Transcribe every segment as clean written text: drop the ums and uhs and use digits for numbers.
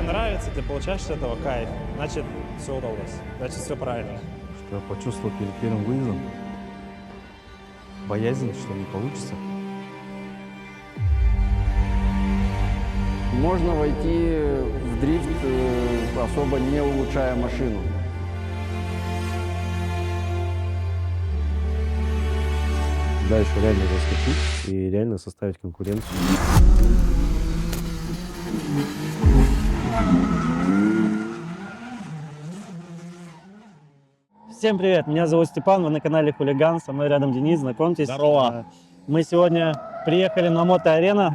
нравится, ты получаешь с этого кайф, значит, все удалось, значит, все правильно. Что я почувствовал перед первым выездом? Боязнь, что не получится. Можно войти в дрифт, особо не улучшая машину. Дальше реально заскочить и реально составить конкуренцию. Всем привет, меня зовут Степан, вы на канале Хулиган, со мной рядом Денис, знакомьтесь. Здорово. Мы сегодня приехали на мотоарена,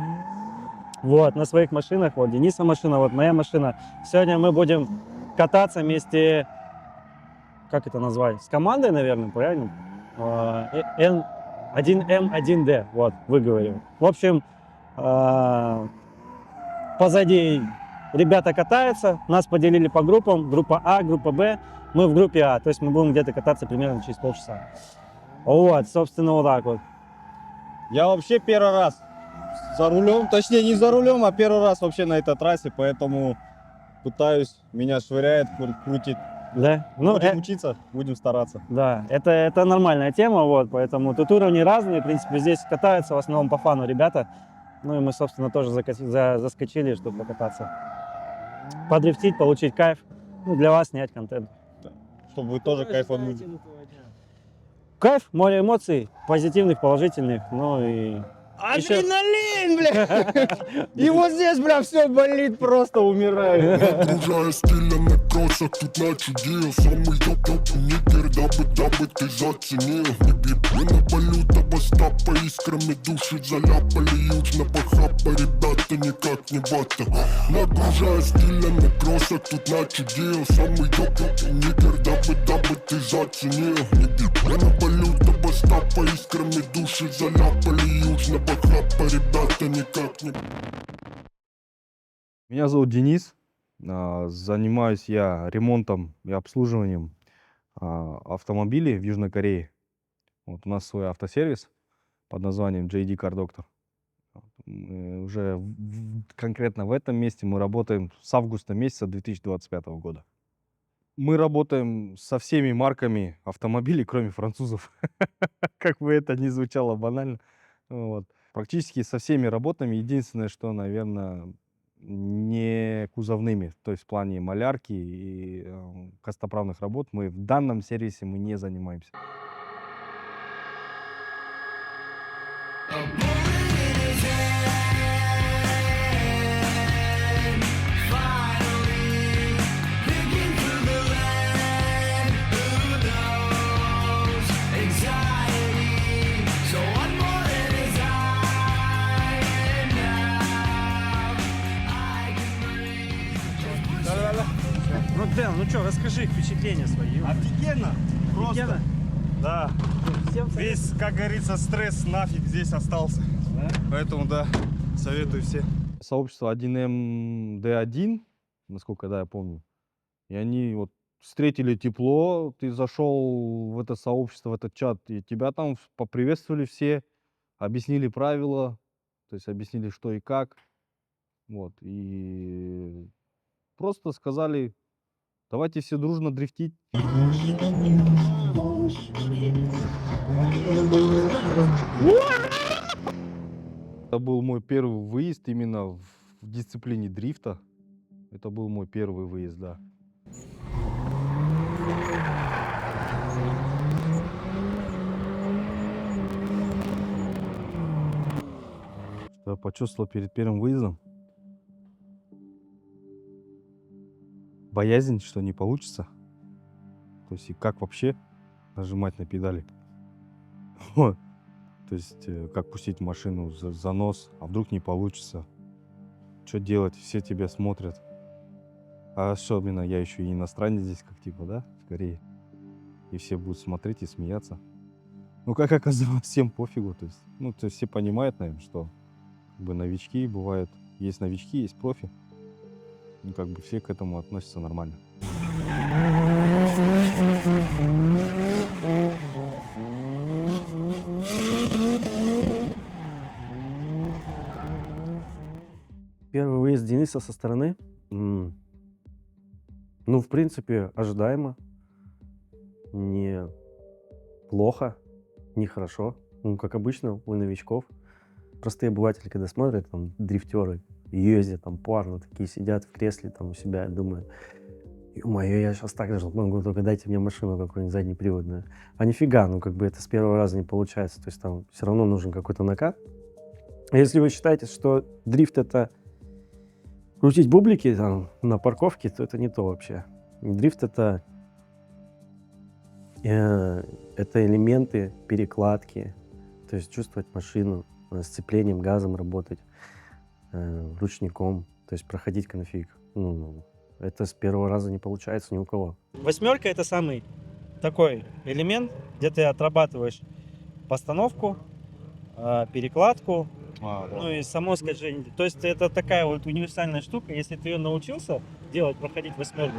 вот, на своих машинах, вот Дениса машина, вот моя машина. Сегодня мы будем кататься вместе, как это назвать, с командой, наверное, правильно? N1M1D, вот, выговорил. В общем, позади ребята катаются, нас поделили по группам, группа А, группа Б. Мы в группе А, то есть мы будем где-то кататься примерно через полчаса. Вот, собственно, вот так вот. Я вообще первый раз за рулем, точнее не за рулем, а первый раз вообще на этой трассе, поэтому пытаюсь, меня швыряет, крутит. Да? Ну, Будем учиться, будем стараться. да, это нормальная тема, вот, поэтому тут уровни разные, в принципе, здесь катаются в основном по фану ребята. Ну и мы, собственно, тоже заскочили, чтобы покататься. Подрифтить, получить кайф, ну, для вас снять контент. Чтобы вы тоже кайфанули. Кайф, море эмоций, позитивных, положительных, ну и... Адреналин, бля! И вот здесь, бля, все болит, просто умираю. Окружая стилем на кроссах, тут начудил. Самый топ нигер, дабы ты заценил. Не бибы на полю, до Остапа искрами души заляпали. Южно похапа, ребята никак не бата. Нагружая стилем на кроссах, тут начудил. Самый топ нигер, дабы ты заценил. Не бибы на полю, до Остапа искрами души заляпали. Южно похапа, ребята никак не... Меня зовут Денис. Занимаюсь я ремонтом и обслуживанием автомобилей в Южной Корее. Вот у нас свой автосервис под названием JD Car Doctor. Уже конкретно в этом месте мы работаем с августа месяца 2025 года. Мы работаем со всеми марками автомобилей, кроме французов. Как бы это ни звучало банально. Вот. Практически со всеми работами. Единственное, что, наверное, не кузовными, то есть в плане малярки и костоправных работ, мы в данном сервисе мы не занимаемся. Ну, Дэн, ну что, расскажи впечатления свои. Офигенно! Просто. Офигенно? Да. Всем Весь, как говорится, стресс нафиг здесь остался. Да? Поэтому, да, советую всем. Сообщество 1МД1, насколько да, я помню. И они вот встретили тепло, ты зашел в это сообщество, в этот чат, и тебя там поприветствовали все, объяснили правила, то есть объяснили, что и как. Вот, и просто сказали, давайте все дружно дрифтить. Это был мой первый выезд именно в дисциплине дрифта. Это был мой первый выезд, да. Что я почувствовал перед первым выездом? Боязнь, что не получится. То есть и как вообще нажимать на педали. Вот. То есть как пустить машину за нос, а вдруг не получится. Что делать? Все тебя смотрят. А особенно я еще и иностранец здесь, как типа, да, в Корее. И все будут смотреть и смеяться. Ну, как оказалось, всем пофигу. То есть, ну, то есть все понимают, наверное, что как бы новички бывают. Есть новички, есть профи. Ну, как бы все к этому относятся нормально. Первый выезд Дениса со стороны. Ну, в принципе, ожидаемо. Не плохо, не хорошо. Ну, как обычно, у новичков. Простые обыватели, когда смотрят, там, дрифтеры ездят, там, парно такие сидят в кресле, там, у себя, думают, ё-моё, я сейчас так же могу, только дайте мне машину какую-нибудь заднеприводную. А нифига, ну, как бы это с первого раза не получается. То есть там все равно нужен какой-то накат. А если вы считаете, что дрифт — это крутить бублики там на парковке, то это не то вообще. Дрифт — это элементы перекладки, то есть чувствовать машину, сцеплением, газом работать, ручником, то есть проходить конфиг. Ну, это с первого раза не получается ни у кого. Восьмерка это самый такой элемент, где ты отрабатываешь постановку, перекладку, ну и само скольжение. То есть это такая вот универсальная штука. Если ты ее научился делать, проходить восьмерку,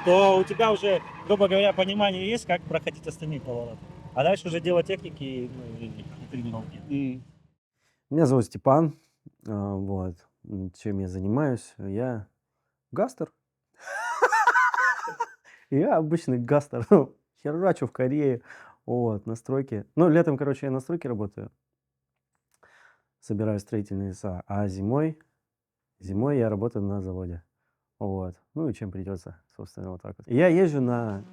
то у тебя уже, грубо говоря, понимание есть, как проходить остальные повороты. А дальше уже дело техники, ну, и тренировки. Меня зовут Степан, вот. Чем я занимаюсь? Я гастер. Я обычный гастер. Херачу в Корее, вот, на стройке. Ну, летом, короче, я на стройке работаю, собираю строительные леса, а зимой я работаю на заводе. Вот. Ну и чем придется, собственно, вот так вот. Я езжу на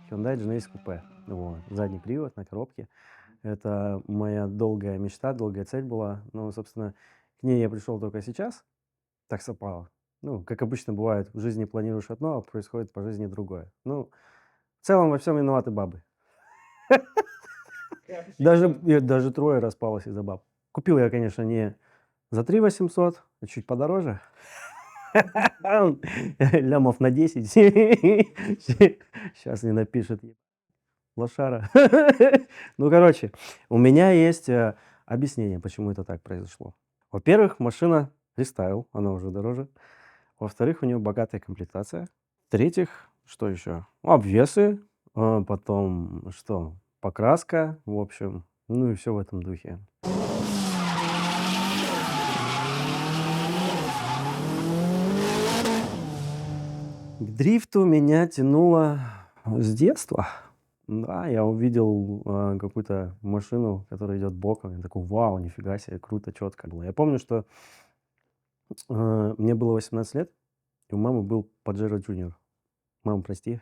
Hyundai Genesis Coupe. Вот. Задний привод на коробке. Это моя долгая мечта, долгая цель была. Но, собственно, к ней я пришел только сейчас. Так совпало. Ну, как обычно бывает, в жизни планируешь одно, а происходит по жизни другое. Ну, в целом во всем виноваты бабы. Даже трое распалось из-за баб. Купил я, конечно, не за 3 800, а чуть подороже. Лямов на 10. Сейчас не напишет. Лошара. Ну, короче, у меня есть объяснение, почему это так произошло. Во-первых, машина рестайл, она уже дороже. Во-вторых, у нее богатая комплектация. В-третьих, что еще? Обвесы, потом что? Покраска, в общем, ну и все в этом духе. К дрифту меня тянуло с детства. Да, я увидел какую-то машину, которая идет боком. Я такой, вау, нифига себе, круто, четко было. Я помню, что мне было 18 лет, и у мамы был Pajero Junior. Мама, прости.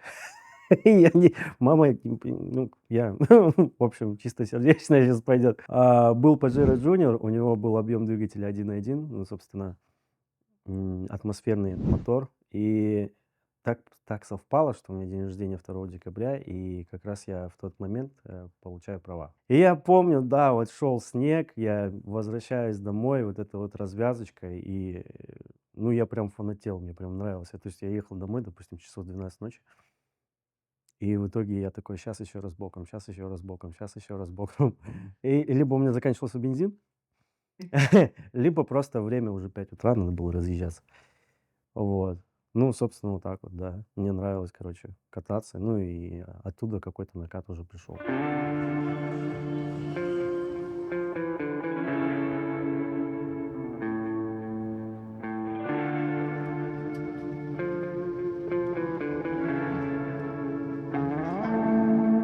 Мама, ну, я, в общем, чистосердечно сейчас пойдет. Был Pajero Junior, у него был объем двигателя 1.1, ну, собственно, атмосферный мотор. И так совпало, что у меня день рождения 2 декабря, и как раз я в тот момент получаю права. И я помню, да, вот шел снег, я возвращаюсь домой, вот эта вот развязочка, и, ну, я прям фанател, мне прям нравилось. То есть я ехал домой, допустим, часов 12 ночи, и в итоге я такой, сейчас еще раз боком, сейчас еще раз боком, сейчас еще раз боком. И либо у меня заканчивался бензин, либо просто время уже 5 утра, надо было разъезжаться. Вот. Ну, собственно, вот так вот, да. Мне нравилось, короче, кататься. Ну и оттуда какой-то накат уже пришел.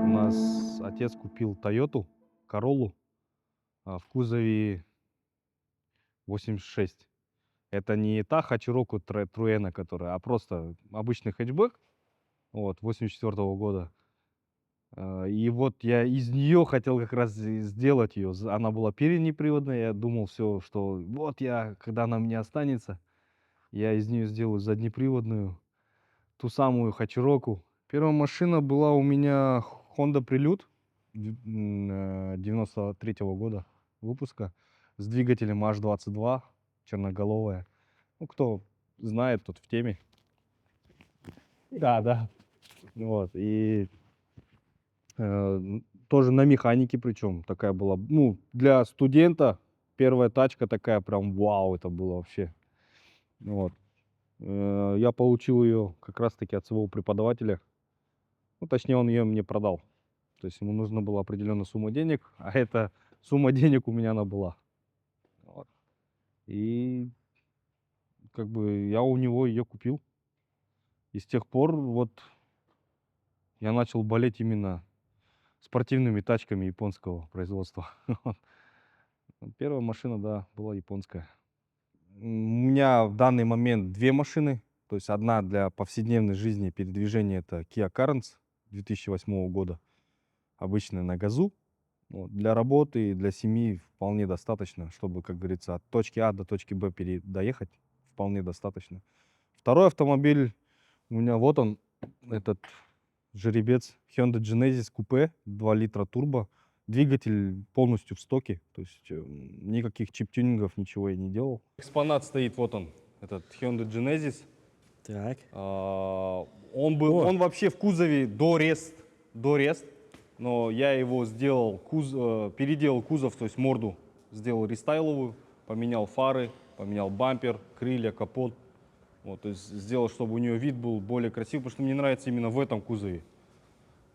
У нас отец купил Тойоту Короллу в кузове 86. Это не та Хачироку Труэна, которая, а просто обычный хэтчбэк, вот, 84 года. И вот я из нее хотел как раз и сделать ее. Она была переднеприводная, я думал все, что вот я, когда она мне останется, я из нее сделаю заднеприводную, ту самую Хачироку. Первая машина была у меня Honda Prelude 93 года выпуска с двигателем H22, черноголовая. Ну, кто знает, тот в теме. Да, да. Вот, и тоже на механике причем такая была. Ну, для студента первая тачка такая прям вау, это было вообще. Вот. Я получил ее как раз-таки от своего преподавателя. Ну, точнее, он ее мне продал. То есть ему нужна была определенная сумма денег, а эта сумма денег у меня она была. Вот. И как бы я у него ее купил. И с тех пор вот я начал болеть именно спортивными тачками японского производства. Первая машина, да, была японская. У меня в данный момент две машины. То есть одна для повседневной жизни, передвижения, это Kia Carens 2008 года. Обычная на газу. Вот. Для работы и для семьи вполне достаточно, чтобы, как говорится, от точки А до точки Б доехать. Вполне достаточно. Второй автомобиль у меня вот он, этот жеребец Hyundai Genesis Coupe 2 литра турбо. Двигатель полностью в стоке, то есть никаких чип-тюнингов, ничего я не делал. Экспонат стоит, вот он, этот Hyundai Genesis. Так. Он вообще в кузове до рест, но я его сделал, переделал кузов, то есть морду сделал рестайловую, поменял фары, поменял бампер, крылья, капот. Вот, то есть сделал, чтобы у нее вид был более красивый, потому что мне нравится именно в этом кузове.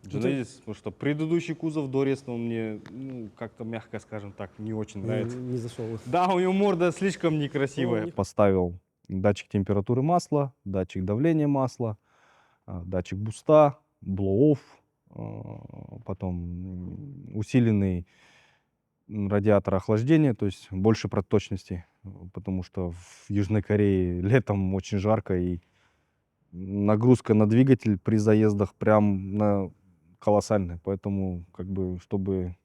Genesis, потому что предыдущий кузов до реста он мне, ну, как-то, мягко скажем так, не очень нравится. Не зашел. Да, у него морда слишком некрасивая. Поставил датчик температуры масла, датчик давления масла, датчик буста, blow-off, потом усиленный радиатор охлаждения, то есть больше проточности, потому что в Южной Корее летом очень жарко, и нагрузка на двигатель при заездах прям колоссальная. Поэтому, как бы, чтобы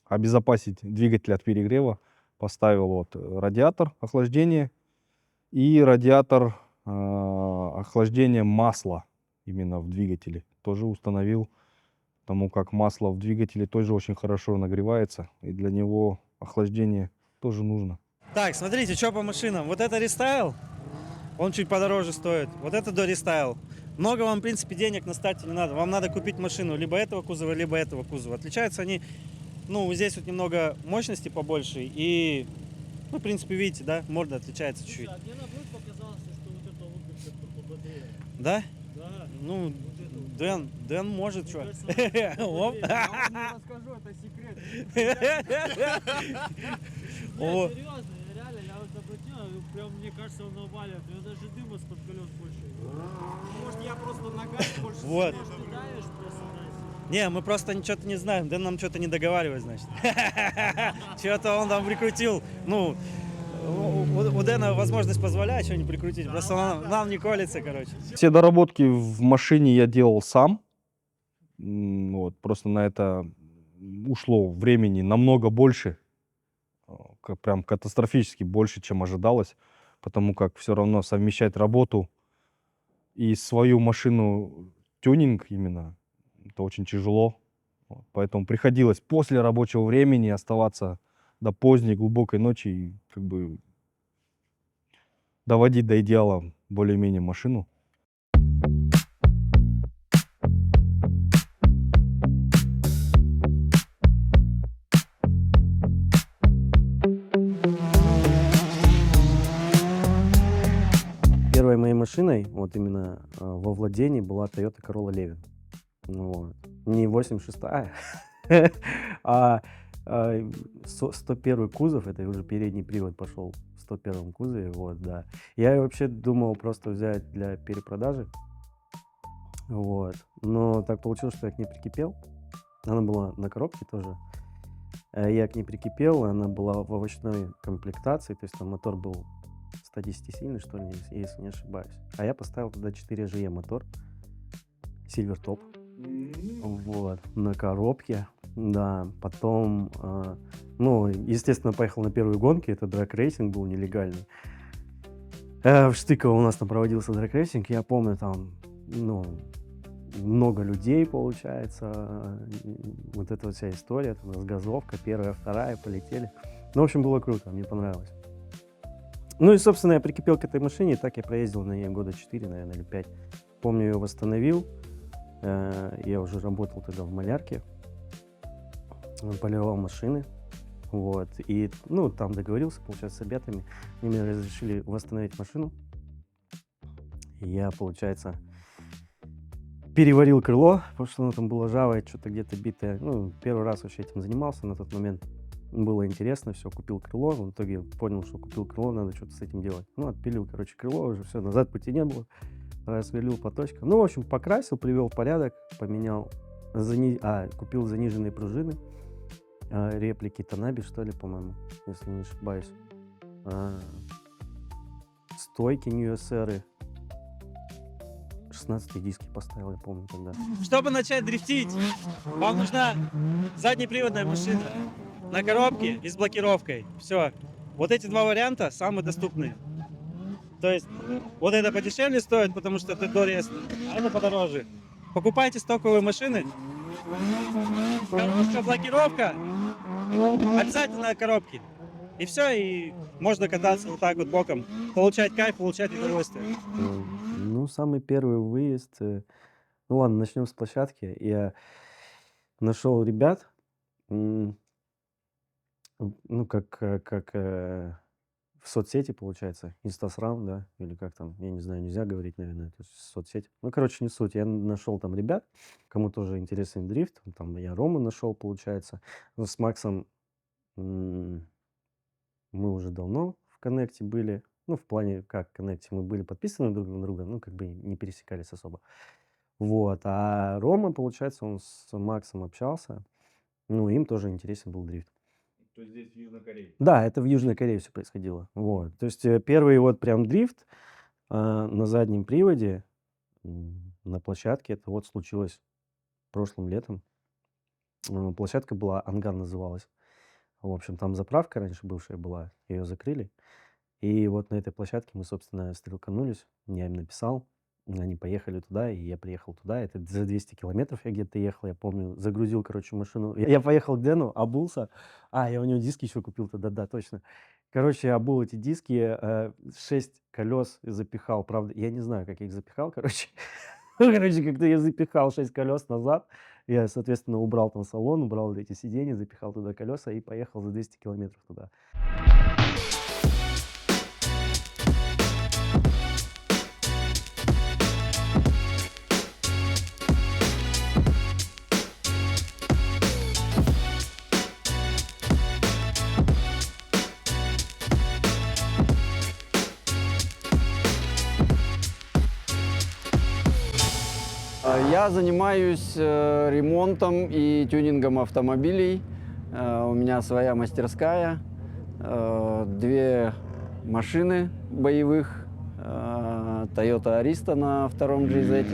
обезопасить двигатель от перегрева, поставил вот радиатор охлаждения и радиатор охлаждения масла именно в двигателе. Тоже установил, потому как масло в двигателе тоже очень хорошо нагревается, и для него охлаждение тоже нужно. Так, смотрите, что по машинам. Вот это рестайл, он чуть подороже стоит. Вот это до рестайл. Много вам, в принципе, денег на старте не надо. Вам надо купить машину либо этого кузова, либо этого кузова. Отличаются они, ну, здесь вот немного мощности побольше. И, ну, в принципе, видите, да, морда отличается чуть-чуть. А мне наоборот показалось, что вот это лучше как-то пободрее. Да? Да. Ну, Дэн может, что. Я вам не расскажу, это секрет. О. Нет, серьезно, реально, я вот обратил, прям мне кажется, он наваливает. У него даже дыма из-под колес больше. Может, я просто ногами больше Вот. сильно, что давишь просто, да. Не, мы просто что-то не знаем. Дэн нам что-то не договаривает, значит. Что-то он там прикрутил. Ну, у Дэна возможность позволяет что-нибудь прикрутить. Просто он нам не колется, короче. Все доработки в машине я делал сам. Вот, просто на это ушло времени намного больше. Прям катастрофически больше, чем ожидалось. Потому как все равно совмещать работу и свою машину, тюнинг именно, это очень тяжело. Вот, поэтому приходилось после рабочего времени оставаться до поздней глубокой ночи и как бы доводить до идеала более-менее машину. Первой моей машиной, вот именно во владении, была Toyota Corolla Levin. Вот. Не 86-я, а 101 кузов, это уже передний привод пошел в 101 кузове, вот, да. Я вообще думал просто взять для перепродажи, вот. Но так получилось, что я к ней прикипел. Она была на коробке тоже. Я к ней прикипел, она была в овощной комплектации, то есть там мотор был 110 сильный, что ли, если не ошибаюсь. А я поставил туда 4GE мотор, Silver Top, вот, на коробке, да. Потом, ну, естественно, поехал на первые гонки, это драг-рейсинг был нелегальный. В Штыково у нас там проводился драг-рейсинг, я помню, там, ну, много людей, получается, вот эта вот вся история, там, разгазовка, первая, вторая, полетели. Ну, в общем, было круто, мне понравилось. Ну и, собственно, я прикипел к этой машине, и так я проездил на ней года 4, наверное, или 5. Помню, ее восстановил, я уже работал тогда в малярке, полировал машины, вот, и, ну, там договорился, получается, с ребятами, они мне разрешили восстановить машину. И я, получается, переварил крыло, потому что оно там было ржавое, что-то где-то битое. Ну, первый раз вообще этим занимался на тот момент. Было интересно, все, купил крыло. В итоге понял, что купил крыло, надо что-то с этим делать. Ну, отпилил, короче, крыло, уже все, назад пути не было. рассверлил по точкам. Ну, в общем, покрасил, привел в порядок, поменял, купил заниженные пружины, реплики Танаби, что ли, по-моему, если не ошибаюсь. Стойки New SR. 16 диски поставил, я помню тогда. Чтобы начать дрифтить, вам нужна заднеприводная машина на коробке и с блокировкой. Все. Вот эти два варианта самые доступные. То есть вот это подешевле стоит, потому что это дорез, а это подороже. Покупайте стоковые машины. Коробка, блокировка. Обязательно на коробке. И все, и можно кататься вот так вот боком. Получать кайф, получать удовольствие. Ну, самый первый выезд. Ну ладно, начнем с площадки. Я нашел ребят, ну, как в соцсети, получается, Инстасрам, да, или как там, я не знаю, нельзя говорить, наверное, это соцсеть. Ну, короче, не суть. Я нашел там ребят, кому тоже интересен дрифт. Там я Рому нашел, получается. Ну, с Максом мы уже давно в коннекте были. Ну, в плане, как в коннекте, мы были подписаны друг на друга, ну, как бы не пересекались особо. Вот. А Рома, получается, он с Максом общался. Ну, им тоже интересен был дрифт. То есть здесь в Южной Корее? Да, это в Южной Корее все происходило. Вот. То есть первый вот прям дрифт на заднем приводе на площадке, это вот случилось прошлым летом. Площадка была, Ангар называлась. В общем, там заправка раньше бывшая была, ее закрыли. И вот на этой площадке мы, собственно, стрелканулись. Я им написал, они поехали туда, и я приехал туда. Это за 200 километров я где-то ехал, я помню. Загрузил, короче, машину. Я поехал к Дэну, обулся. Я у него диски еще купил тогда, да, точно. Короче, я обул эти диски, 6 колес запихал. Правда, я не знаю, как я их запихал, короче. Короче, как-то я запихал 6 колес назад. Я, соответственно, убрал там салон, убрал эти сиденья, запихал туда колеса и поехал за 200 километров туда. Я занимаюсь ремонтом и тюнингом автомобилей. У меня своя мастерская, 2 машины боевых, Toyota Arista на 2-м GZ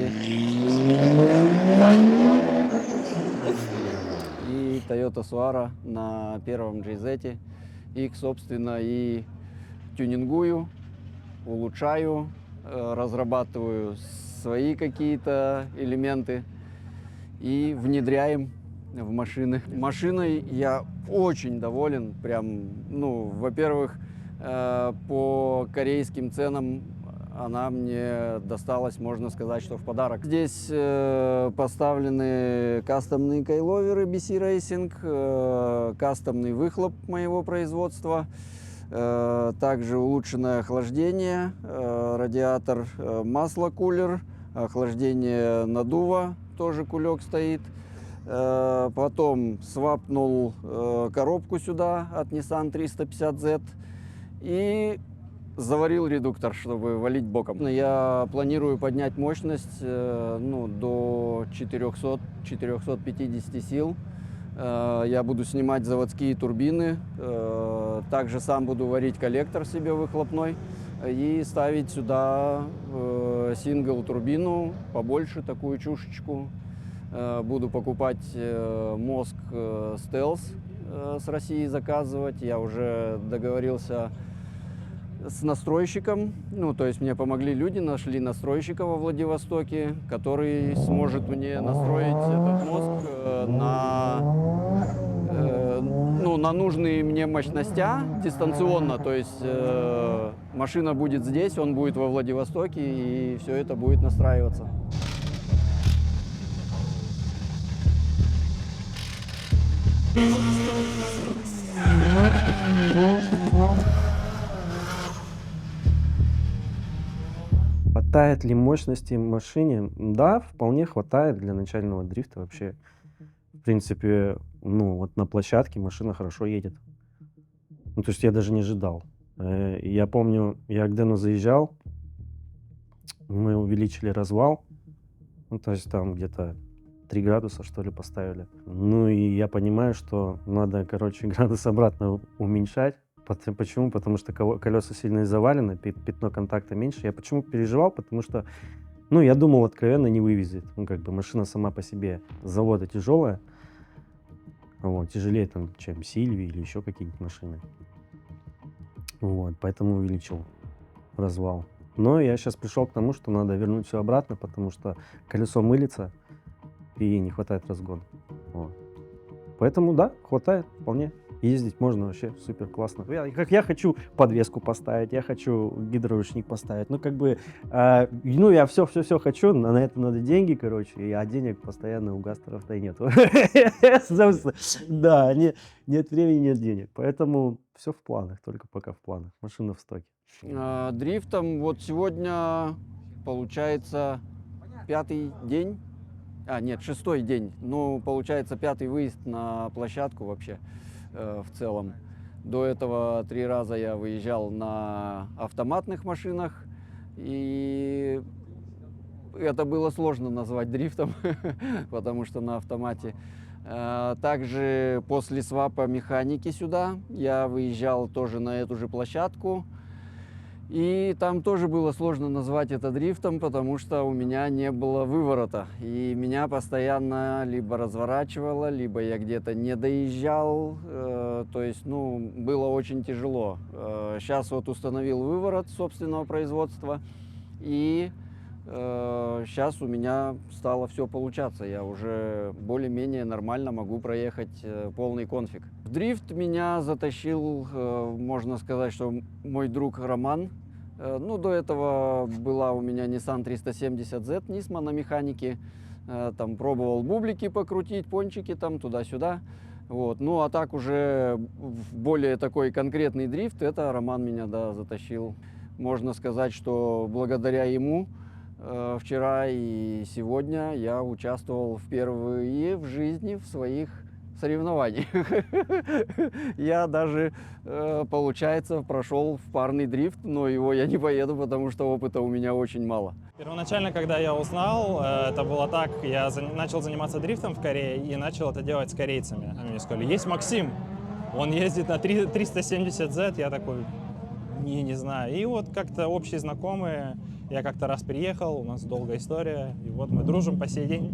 и Toyota Suara на 1-м GZ. Их, собственно, и тюнингую, улучшаю, разрабатываю свои какие-то элементы и внедряем в машины. Машиной я очень доволен. Прям, ну, во-первых, по корейским ценам она мне досталась, можно сказать, что в подарок. Здесь поставлены кастомные кайловеры BC Racing, кастомный выхлоп моего производства, также улучшенное охлаждение, радиатор масло-кулер, охлаждение наддува, тоже кулек стоит. Потом свапнул коробку сюда от Nissan 350Z и заварил редуктор, чтобы валить боком. Я планирую поднять мощность до 400-450 сил. Я буду снимать заводские турбины, также сам буду варить коллектор себе выхлопной и ставить сюда сингл-турбину, побольше, такую чушечку. Буду покупать мозг Стелс с России, заказывать. Я уже договорился с настройщиком, то есть мне помогли люди, нашли настройщика во Владивостоке, который сможет мне настроить этот мозг на нужные мне мощности дистанционно, то есть машина будет здесь, он будет во Владивостоке, и все это будет настраиваться. Хватает ли мощности машине? Да, вполне хватает для начального дрифта вообще. В принципе, вот на площадке машина хорошо едет. То есть я даже не ожидал. Я помню, я к Дэну заезжал, Мы увеличили развал, ну, то есть там где-то 3 градуса, что ли, поставили. Ну, и я понимаю, что надо, короче, градус обратно уменьшать. Почему? Потому что колеса сильно завалены, пятно контакта меньше. Я почему переживал? Потому что, ну, я думал, откровенно не вывезет. Ну, как бы машина сама по себе с завода тяжелая. Вот, тяжелее там, чем Сильви или еще какие-нибудь машины. Вот, поэтому увеличил развал. Но я сейчас пришел к тому, что надо вернуть все обратно, потому что колесо мылится и не хватает разгона. Вот. Поэтому да, хватает вполне. Ездить можно вообще супер классно. Я хочу подвеску поставить, я хочу гидроручник поставить. Ну, как бы, ну, я все хочу, на это надо деньги, короче, а денег постоянно у гастеров-то и нету. Да, нет времени, нет денег. Поэтому все в планах, только пока в планах. Машина в стоке. Дрифтом вот сегодня получается 5-й день. Нет, 6-й день. Ну, получается 5-й выезд на площадку вообще в целом. До этого 3 раза я выезжал на автоматных машинах, и это было сложно назвать дрифтом, потому что на автомате. Также после свапа механики сюда я выезжал тоже на эту же площадку. И там тоже было сложно назвать это дрифтом, потому что у меня не было выворота. И меня постоянно либо разворачивало, либо я где-то не доезжал. То есть, ну, было очень тяжело. Сейчас вот установил выворот собственного производства. И сейчас у меня стало все получаться. Я уже более-менее нормально могу проехать полный конфиг. В дрифт меня затащил, можно сказать, что мой друг Роман. Ну, до этого была у меня Nissan 370Z Nismo на механике. Там пробовал бублики покрутить, пончики там туда-сюда. Вот. Ну, а так уже в более такой конкретный дрифт, это Роман меня, да, затащил. Можно сказать, что благодаря ему вчера и сегодня я участвовал впервые в жизни в своих соревнованиях. Я даже, получается, прошел в парный дрифт, но его я не поеду, потому что опыта у меня очень мало. Первоначально, когда я узнал, это было так, я начал заниматься дрифтом в Корее и начал это делать с корейцами. Они мне сказали, есть Максим, он ездит на 370Z, я такой, не знаю. И вот как-то общие знакомые, я как-то раз приехал, у нас долгая история, и вот мы дружим по сей день,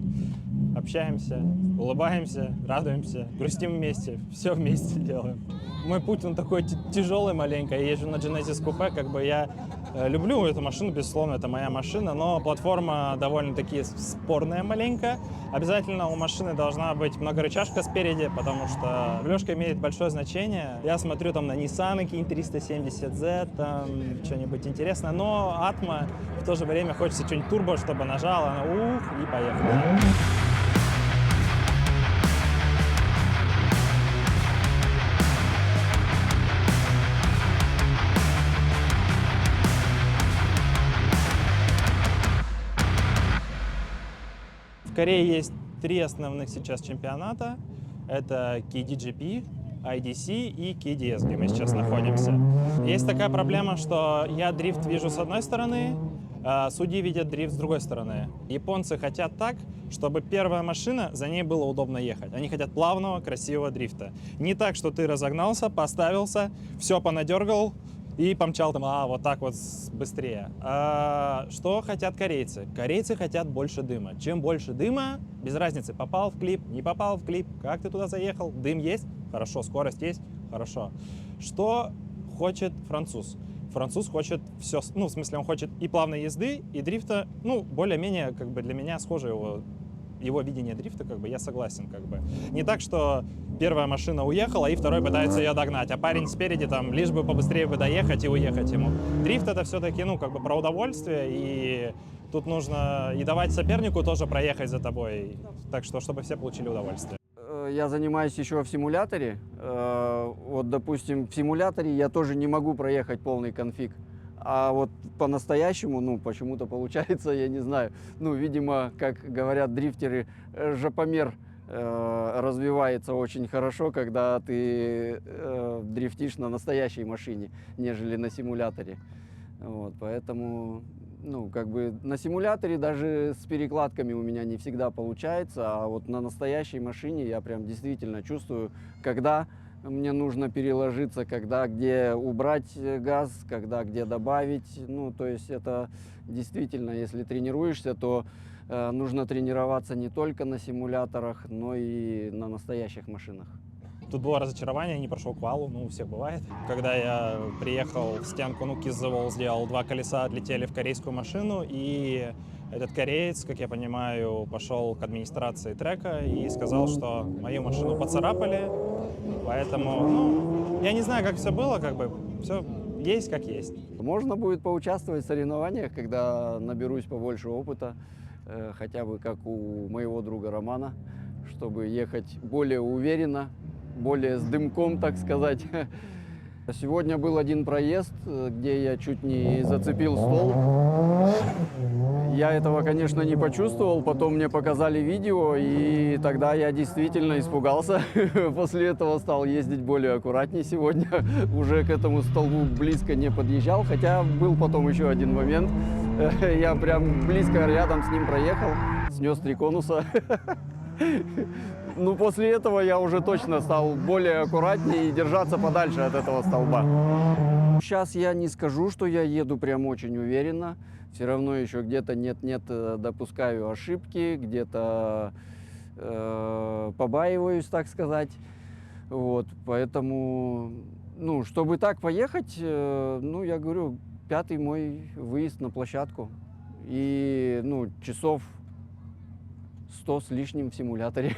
общаемся, улыбаемся, радуемся, грустим вместе, все вместе делаем. Мой путь, он такой тяжелый маленько, я езжу на Genesis Coupe, как бы я люблю эту машину, безусловно, это моя машина, но платформа довольно-таки спорная маленько. Обязательно у машины должна быть многорычажка спереди, потому что рулежка имеет большое значение. Я смотрю там на Nissan какие-нибудь 370Z, там что-нибудь интересное, но Atmo в то же время хочется что-нибудь турбо, чтобы нажал, она ух, и поехала. В Корее есть 3 основных сейчас чемпионата. Это KDGP, IDC и KDS, где мы сейчас находимся. Есть такая проблема, что я дрифт вижу с одной стороны, а судьи видят дрифт с другой стороны. Японцы хотят так, чтобы первая машина, за ней было удобно ехать. Они хотят плавного, красивого дрифта. Не так, что ты разогнался, поставился, все понадергал, и помчал там, вот так вот быстрее. Что хотят корейцы? Корейцы хотят больше дыма. Чем больше дыма, без разницы, попал в клип, не попал в клип, как ты туда заехал, дым есть, хорошо, скорость есть, хорошо. Что хочет француз? Француз хочет все, ну, в смысле, он хочет и плавной езды, и дрифта, ну, более-менее, как бы для меня схоже его видение дрифта, как бы я согласен, как бы. Не так, что первая машина уехала, и второй пытается ее догнать, а парень спереди там, лишь бы побыстрее бы доехать и уехать ему. Дрифт это все-таки, ну, как бы про удовольствие, и тут нужно и давать сопернику тоже проехать за тобой, так что, чтобы все получили удовольствие. Я занимаюсь еще в симуляторе. Вот, допустим, в симуляторе я тоже не могу проехать полный конфиг. А вот по-настоящему, ну, почему-то получается, я не знаю. Ну, видимо, как говорят дрифтеры, жопомер развивается очень хорошо, когда ты дрифтишь на настоящей машине, нежели на симуляторе. Вот, поэтому ну, как бы на симуляторе даже с перекладками у меня не всегда получается, а вот на настоящей машине я прям действительно чувствую, когда мне нужно переложиться, когда где убрать газ, когда где добавить. Ну, то есть это действительно, если тренируешься, то нужно тренироваться не только на симуляторах, но и на настоящих машинах. Тут было разочарование, не прошел к валу, ну, у всех бывает. Когда я приехал в стенку, ну, Kiss the Wall сделал, 2 колеса отлетели в корейскую машину, и этот кореец, как я понимаю, пошел к администрации трека и сказал, что мою машину поцарапали, поэтому, ну, я не знаю, как все было, как бы, все есть как есть. Можно будет поучаствовать в соревнованиях, когда наберусь побольше опыта, хотя бы как у моего друга Романа, чтобы ехать более уверенно, более с дымком, так сказать. Сегодня был один проезд, где я чуть не зацепил стол. Я этого, конечно, не почувствовал, потом мне показали видео, и тогда я действительно испугался. После этого стал ездить более аккуратнее сегодня. Уже к этому столбу близко не подъезжал, хотя был потом еще один момент. Я прям близко рядом с ним проехал, снес 3 конуса. Ну, после этого я уже точно стал более аккуратнее и держаться подальше от этого столба. Сейчас я не скажу, что я еду прям очень уверенно. Все равно еще где-то нет-нет допускаю ошибки, где-то побаиваюсь, так сказать. Вот, поэтому, ну, чтобы так поехать, ну, я говорю, 5-й мой выезд на площадку. И, ну, часов 100 с лишним в симуляторе.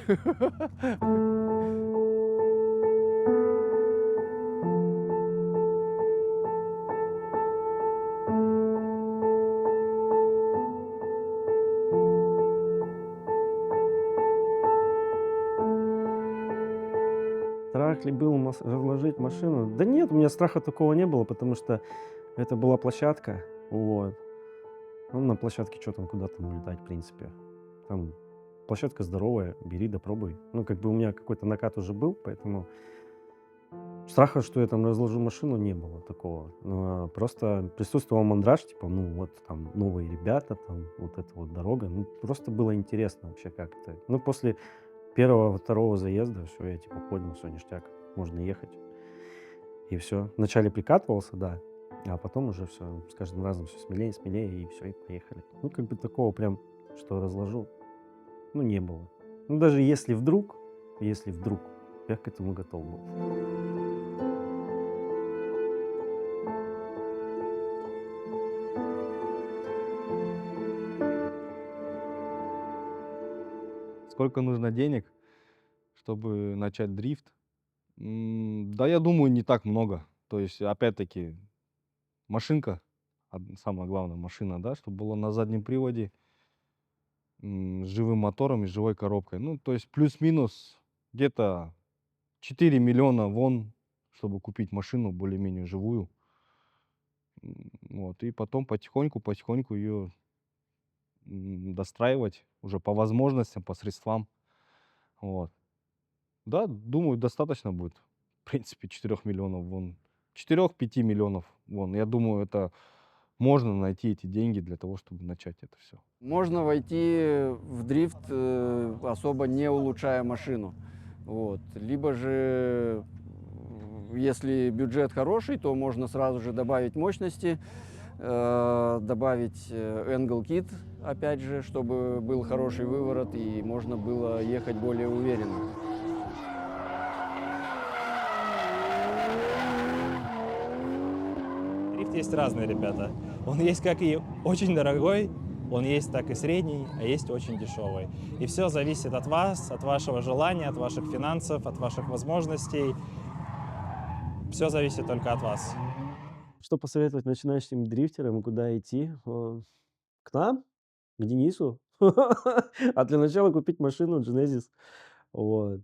Страх ли был разложить машину? Да нет, у меня страха такого не было, потому что это была площадка. Вот. Ну, на площадке что там, куда там улетать, в принципе. Там площадка здоровая, бери да пробуй. Ну, как бы у меня какой-то накат уже был, поэтому страха, что я там разложу машину, не было такого. Просто присутствовал мандраж, типа, ну, вот там новые ребята, там вот эта вот дорога. Ну, просто было интересно вообще как это. Ну, после первого, второго заезда все, я типа понял, все, ништяк, можно ехать. И все. Вначале прикатывался, да, а потом уже все, с каждым разом все смелее, смелее, и все, и поехали. Ну, как бы такого прям, что разложу, ну, не было. Ну, даже если вдруг, я к этому готов был. Сколько нужно денег, чтобы начать дрифт? Да, я думаю, не так много. То есть, опять-таки, машинка, самое главное, машина, да, чтобы было на заднем приводе, с живым мотором и живой коробкой. Ну, то есть плюс-минус где-то 4 миллиона вон, чтобы купить машину более-менее живую. Вот, и потом потихоньку ее достраивать уже по возможностям, по средствам. Вот. Да, думаю, достаточно будет. В принципе, 4 миллионов вон. 4-5 миллионов вон. Я думаю, это можно найти эти деньги для того, чтобы начать это все. Можно войти в дрифт, особо не улучшая машину. Вот. Либо же, если бюджет хороший, то можно сразу же добавить мощности, добавить Angle Kit, опять же, чтобы был хороший выворот и можно было ехать более уверенно. Дрифт есть разные, ребята. Он есть как и очень дорогой, он есть так и средний, а есть очень дешевый. И все зависит от вас, от вашего желания, от ваших финансов, от ваших возможностей. Все зависит только от вас. Что посоветовать начинающим дрифтерам, куда идти? К нам, к Денису. А для начала купить машину Genesis. Вот.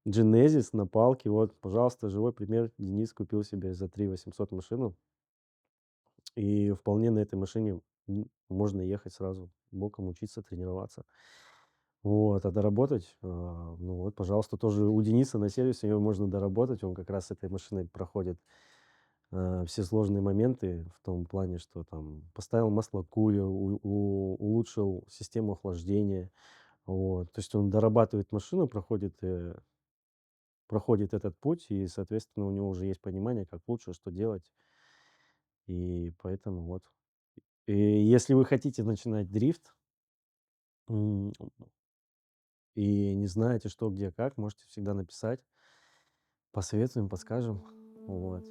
Genesis на палке. Вот, пожалуйста, живой пример. Денис купил себе за 3 800 машину. И вполне на этой машине можно ехать сразу, боком учиться, тренироваться. Вот, а доработать, ну вот, пожалуйста, тоже у Дениса на сервисе его можно доработать. Он как раз с этой машиной проходит все сложные моменты в том плане, что там поставил маслокурю, улучшил систему охлаждения. Вот. То есть он дорабатывает машину, проходит этот путь, и, соответственно, у него уже есть понимание, как лучше, что делать. И поэтому вот. И если вы хотите начинать дрифт, м, и не знаете, что, где, как, можете всегда написать, посоветуем, подскажем. Вот.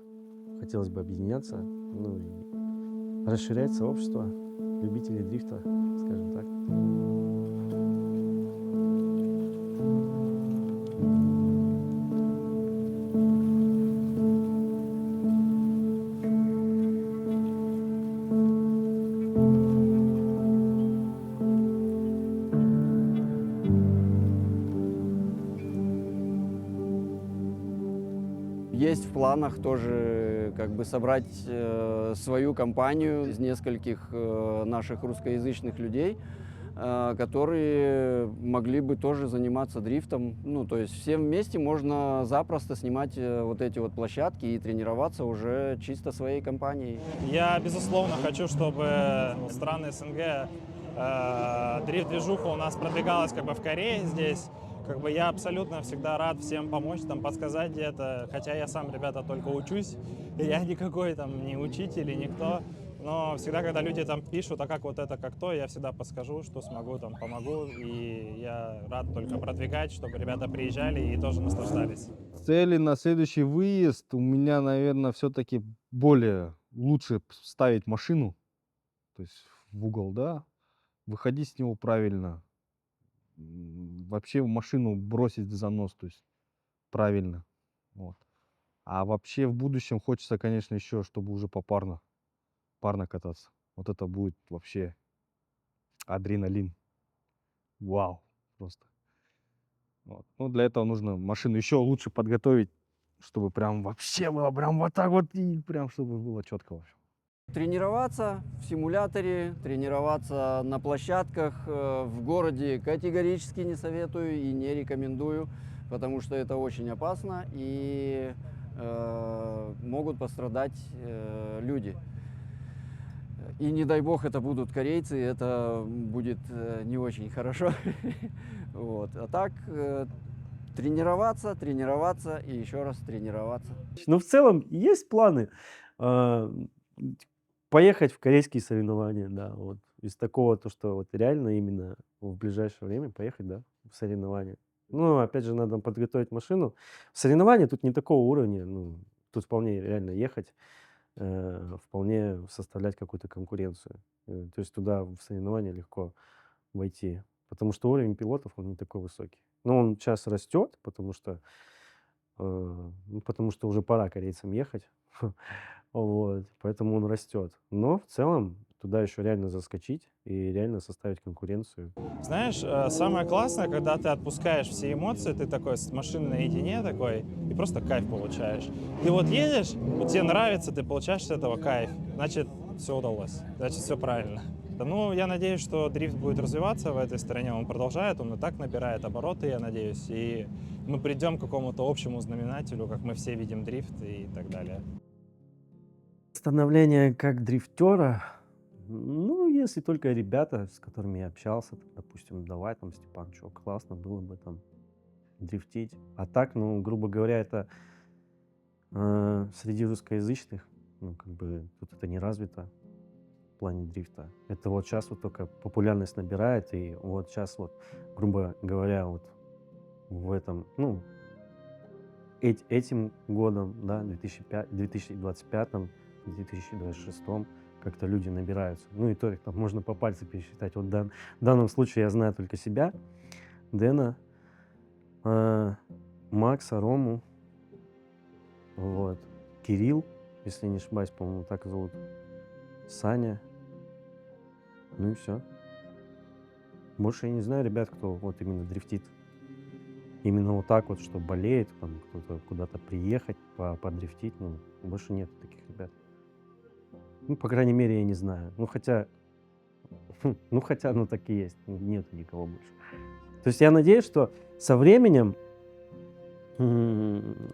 Хотелось бы объединяться, ну и расширять сообщество любителей дрифта, скажем так. Есть в планах тоже как бы собрать свою компанию из нескольких наших русскоязычных людей, которые могли бы тоже заниматься дрифтом. Ну, то есть всем вместе можно запросто снимать вот эти вот площадки и тренироваться уже чисто своей компанией. Я, безусловно, хочу, чтобы страны СНГ дрифт-движуха у нас продвигалась как бы в Корее здесь. Как бы я абсолютно всегда рад всем помочь, там, подсказать где-то. Хотя я сам, ребята, только учусь. И я никакой там не учитель и никто. Но всегда, когда люди там пишут, а как вот это, как то, я всегда подскажу, что смогу, там, помогу. И я рад только продвигать, чтобы ребята приезжали и тоже наслаждались. Цели на следующий выезд у меня, наверное, все-таки более лучше ставить машину, то есть в угол, да, выходить с него правильно, вообще машину бросить в занос, то есть правильно, вот. А вообще в будущем хочется, конечно, еще, чтобы уже парно кататься. Вот это будет вообще адреналин. Вау, просто. Вот. Ну, для этого нужно машину еще лучше подготовить, чтобы прям вообще было прям вот так вот и прям чтобы было четко вообще. Тренироваться в симуляторе, тренироваться на площадках в городе категорически не советую и не рекомендую, потому что это очень опасно и могут пострадать люди. И не дай бог это будут корейцы, это будет не очень хорошо. Вот. А так тренироваться, тренироваться и еще раз тренироваться. Но в целом есть планы а, поехать в корейские соревнования, да, вот. Из такого, то, что вот реально именно в ближайшее время поехать, да, в соревнования. Ну, опять же, надо подготовить машину. Соревнования тут не такого уровня, ну, тут вполне реально ехать, вполне составлять какую-то конкуренцию. То есть туда в соревнования легко войти, потому что уровень пилотов, он не такой высокий. Но он сейчас растет, потому что уже пора корейцам ехать. Вот, поэтому он растет. Но в целом туда еще реально заскочить и реально составить конкуренцию. Знаешь, самое классное, когда ты отпускаешь все эмоции, ты такой с машиной наедине такой, и просто кайф получаешь. Ты вот едешь, вот тебе нравится, ты получаешь с этого кайф, значит, все удалось, значит, все правильно. Ну, я надеюсь, что дрифт будет развиваться в этой стране, он продолжает, он и так набирает обороты, я надеюсь, и мы придем к какому-то общему знаменателю, как мы все видим дрифт и так далее. Становление как дрифтера, ну, если только ребята, с которыми я общался, там, допустим, давай там, Степан, что классно было бы там дрифтить. А так, ну, грубо говоря, это среди русскоязычных, ну, как бы тут это не развито в плане дрифта. Это вот сейчас вот только популярность набирает, и вот сейчас вот, грубо говоря, вот в этом, ну, этим годом, да, 2025, 2026 как-то люди набираются. Ну и то их там можно по пальцам пересчитать. Вот в данном случае я знаю только себя, Дэна, Макса, Рому, вот, Кирилл, если не ошибаюсь, по-моему, так зовут, Саня, ну и все. Больше я не знаю ребят, кто вот именно дрифтит. Именно вот так вот, что болеет, там кто-то куда-то приехать, подрифтить, ну, больше нет таких ребят. Ну, по крайней мере, я не знаю. Ну, хотя, ну, так и есть. Нет никого больше. То есть я надеюсь, что со временем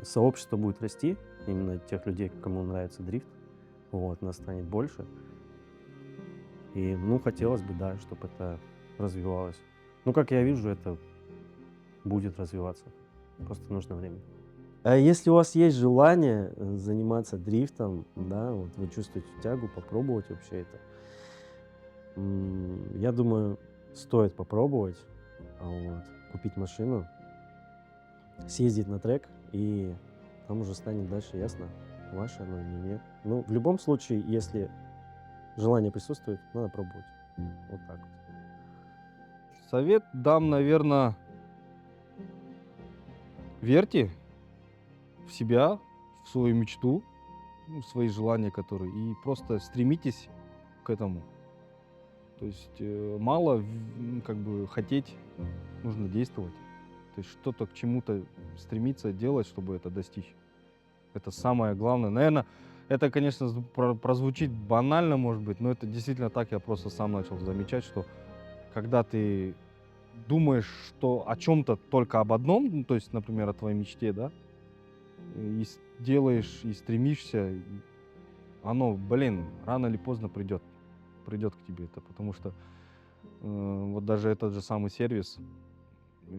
сообщество будет расти, именно тех людей, кому нравится дрифт. Вот, нас станет больше. И, ну, хотелось бы, да, чтобы это развивалось. Ну, как я вижу, это будет развиваться. Просто нужно время. А если у вас есть желание заниматься дрифтом, да, вот вы чувствуете тягу, попробовать вообще это, я думаю, стоит попробовать, вот, купить машину, съездить на трек, и там уже станет дальше ясно, ваше оно или нет. Ну, в любом случае, если желание присутствует, надо пробовать. Вот так вот. Совет дам, наверное, верьте в себя, в свою мечту, ну, в свои желания, которые, и просто стремитесь к этому. То есть мало как бы хотеть, нужно действовать. То есть что-то к чему-то стремиться делать, чтобы это достичь. Это самое главное. Наверное, это, конечно, прозвучит банально, может быть, но это действительно так. Я просто сам начал замечать, что когда ты думаешь, что о чем-то только об одном, ну, то есть, например, о твоей мечте, да, и делаешь, и стремишься, оно, блин, рано или поздно придет к тебе это, потому что вот даже этот же самый сервис,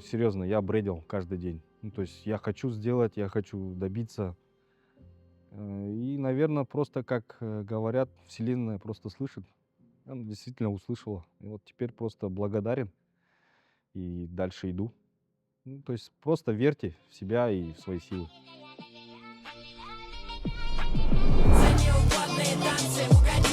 серьезно, я бредил каждый день. Ну, то есть я хочу сделать, я хочу добиться. И, наверное, просто, как говорят, Вселенная просто слышит. Она действительно услышала. И вот теперь просто благодарен и дальше иду. Ну, то есть просто верьте в себя и в свои силы. За неугодные танцы угоняй.